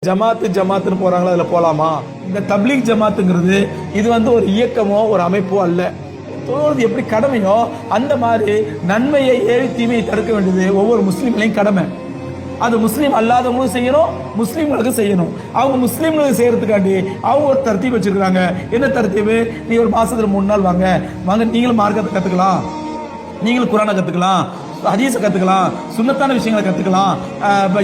ஜமாத்துன்னு போறாங்களா, அதுல போலாமா? இந்த தப்லீக் ஜமாத்துங்கிறது இது ஒரு இயக்கமோ ஒரு அமைப்போ அல்ல. தொழுவது எப்படி கடமையோ அந்த மாதிரி நன்மையை ஏவி தீமையை தடுக்க வேண்டியது ஒவ்வொரு முஸ்லீம்களையும் கடமை. அது முஸ்லீம் அல்லாதவங்களும் செய்யணும், முஸ்லீம்களுக்கு செய்யணும். அவங்க முஸ்லீம்களுக்கு செய்யறதுக்காண்டி அவங்க ஒரு தர்த்தீப் வச்சிருக்காங்க. என்ன தர்த்தீப்? நீ ஒரு மாசத்துல 3 நாள் வாங்க, நீங்களும் மார்க்கத்தை கத்துக்கலாம், நீங்களும் குரானை கத்துக்கலாம், ஹதீஸை கத்துக்கலாம், சுன்னத்தான விஷயங்களை கத்துக்கலாம்,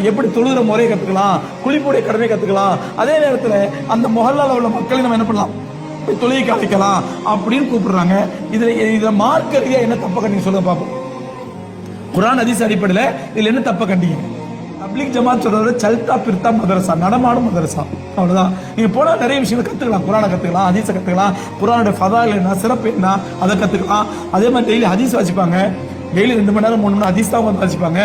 எப்படி தொழுகிற முறையை கத்துக்கலாம், குளிப்புடைய கடமை கத்துக்கலாம். அதே நேரத்தில் அந்த மொஹல்லால உள்ள மக்களை நம்ம என்ன பண்ணலாம், தொழுகைக்கு அழைக்கலாம் அப்படின்னு கூப்பிடுறாங்க. இதுல மார்க்க ரீதியா என்ன தப்ப கண்டிங்க சொல்லுங்க பாப்போம். குரான் ஹதீஸ் அடிப்படையில் இதுல என்ன தப்ப கண்டிங்க? தப்லீக் ஜமாத் சொல்றது சல்தா பிர்தா மதரசா, நடமாடும் மதரசா, அவ்வளவுதான். நீங்க போனா நிறைய விஷயங்களை கத்துக்கலாம், குரானை கத்துக்கலாம், ஹதீஸை கத்துக்கலாம், குரானோட ஃபதாயில் என்ன, சிறப்பு என்ன, அதை கத்துக்கலாம். அதே மாதிரி டெய்லி ஹதீஸ் வாசிப்பாங்க, டெய்லி 2 மணி நேரம் 3 மணி நேரம் ஹதீஸ் தான் வாசிப்பாங்க.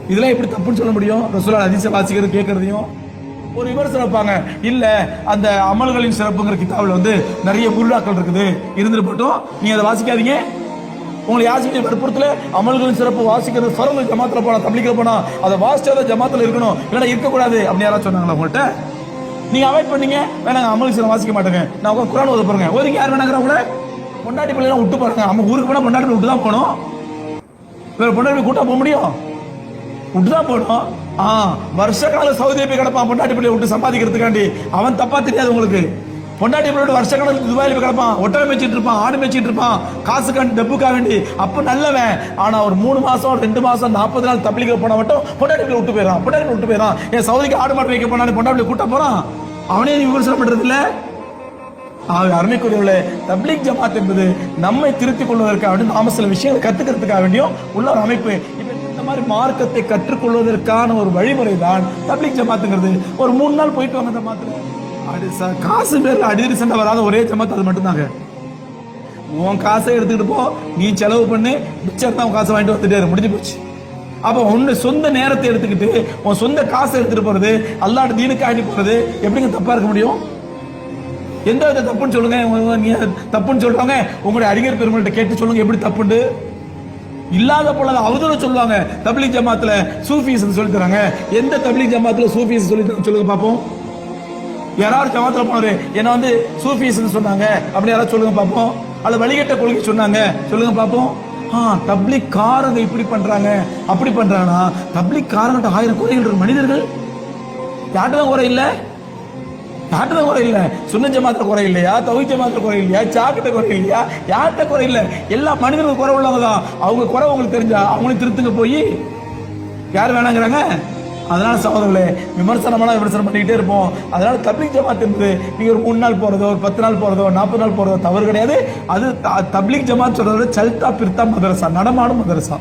இதெல்லாம் எப்படி தப்புன்னு சொல்ல முடியும்? ரசூலுல்லாஹ் ஹதீஸை வாசிக்கிறது கேட்கறதையும் ஒரு விமர்சனம் வைப்பாங்க. இல்ல அந்த அமல்களின் சிறப்புங்கிற கிதாபில் நிறைய புருடாக்கள் இருக்குது, இருந்துட்டு போட்டோம், நீங்க அதை வாசிக்காதீங்க. உங்களை யாசிக்க வற்புறுத்தல அமல்களின் சிறப்பு வாசிக்கிறது ஃபர்து, ஜமாத்துல போனா தப்லீக்ல போனா அதை வாசிச்சாதான் ஜமாத்துல இருக்கணும், இல்லைன்னா இருக்கக்கூடாது அப்படின்னு யாராவது சொன்னாங்களா உங்கள்கிட்ட? நீங்க அவாய்ட் பண்ணீங்க, வேணாங்க அமல் சில வாசிக்க மாட்டேங்க, நான் குரான் ஓத போறேங்க, ஓதுங்க, யார் வேணாங்கிறவங்கள பொண்டாட்டி பிள்ளைலாம் விட்டு பாருங்க. நம்ம ஊருக்கு போனா பொண்டாட்டி விட்டு தான் போகணும், வேற பொண்டாட்டி கூட்டா போக முடியும்? விட்டுதான் போகணும். வருஷ கால சவுதியை போய் கிடப்பான் பொண்டாட்டி பிள்ளைய விட்டு சம்பாதிக்கிறதுக்காண்டி. அவன் தப்பா தெரியாது உங்களுக்கு. பொண்டாட்டி பிள்ளையோட வருஷ காலத்துக்கு துபாயில போய் கிடப்பான், ஒட்டகம் மேய்ச்சிட்டு இருப்பான், ஆடு மேய்ச்சிட்டு இருப்பான், காசுக்காண்டி டப்புக்கா வேண்டி. அப்ப நல்லவன். ஆனா ஒரு 3 மாசம் 2 மாசம் 40 நாள் தப்லீக போனா மட்டும் பொண்டாட்டி பிள்ளை விட்டு போயிடறான், பொண்டாட்டி விட்டு போயிடறான். என் சவுதிக்கு ஆடு மாட்டு வைக்க போனா பொண்டாட்டி கூட்ட போறான், அவனே விமர்சனம் பண்றது இல்ல. அருமைக்குரியவர்களே, தப்லீக் ஜமாத் என்பது நம்மை திருத்திக் கொள்வதற்காக வேண்டியும், நாம சில விஷயங்களை கத்துக்கிறதுக்காக வேண்டியும் உள்ள ஒரு அமைப்பு. இந்த மாதிரி மார்க்கத்தை கற்றுக்கொள்வதற்கான ஒரு வழிமுறை தான் தப்லீக் ஜமாத்துங்கிறது. ஒரு 3 நாள் போயிட்டு வாங்க ஜமாத்துல. காசு பேர்ல அடிதடி சண்டை வராத ஒரே ஜமாத் அது மட்டும்தாங்க. உன் காசை எடுத்துக்கிட்டு போ, நீ செலவு பண்ணு, மிச்சம் தான் காசை வாங்கிட்டு வந்துட்டே முடிஞ்சு போச்சு. அப்ப உன்னை சொந்த நேரத்தை எடுத்துக்கிட்டு உன் சொந்த காசை எடுத்துட்டு போறது, அல்லாஹ்வுடைய தீனுக்கு ஆடி போறது எப்படிங்க தப்பா இருக்க முடியும்? எந்த வித தப்புன்னு சொல்லுங்க. நீங்க தப்புன்னு சொல்றாங்க, உங்களுடைய அறிஞர் பெருமள்கிட்ட கேட்டு சொல்லுங்க எப்படி தப்புண்டு. இல்லாத போல அவதூறு சொல்லுவாங்க. தப்லீக் ஜமாத்துல சூஃபீஸ் சொல்லி தராங்க. எந்த தப்லீக் ஜமாத்துல சூஃபீஸ் சொல்லி சொல்லுங்க பாப்போம். யாராவது ஜமாத்துல போனாரு என்ன சூஃபீஸ் சொன்னாங்க அப்படி யாராவது சொல்லுங்க பாப்போம். அல்ல வழிகட்ட கொள்கை சொன்னாங்க சொல்லுங்க பாப்போம். தப்லீக் காரங்க இப்படி பண்றாங்க அப்படி பண்றாங்கன்னா தப்லீக் காரங்கிட்ட 1000 குறைகள் மனிதர்கள். யார்கிட்ட தான் குறை இல்லை? யார்கிட்ட குறை இல்லை? சுன்ன ஜமாத்துல குறை இல்லையா? தௌஹீத் ஜமாத்துல குறை இல்லையா? சாக்கிட்ட குறை இல்லையா? யார்கிட்ட குறை இல்லை? எல்லா மனிதர்களுக்கும் குறை உள்ளவங்க தான். அவங்க குறை உங்களுக்கு தெரிஞ்சா அவங்களையும் திருத்துங்க. போய் யார் வேணாங்கிறாங்க? அதனால சகோதரர்களே, விமர்சனம் பண்ணிக்கிட்டே இருப்போம். அதனால தப்லீக் ஜமாத் என்பது நீங்க ஒரு 3 நாள் போறதோ, 10 நாள் போறதோ, 40 நாள் போறதோ தவறு கிடையாது. அது தப்லீக் ஜமாத் சொல்றது சல்தா பிர்தா மதரசா, நடமாடும் மதரசா.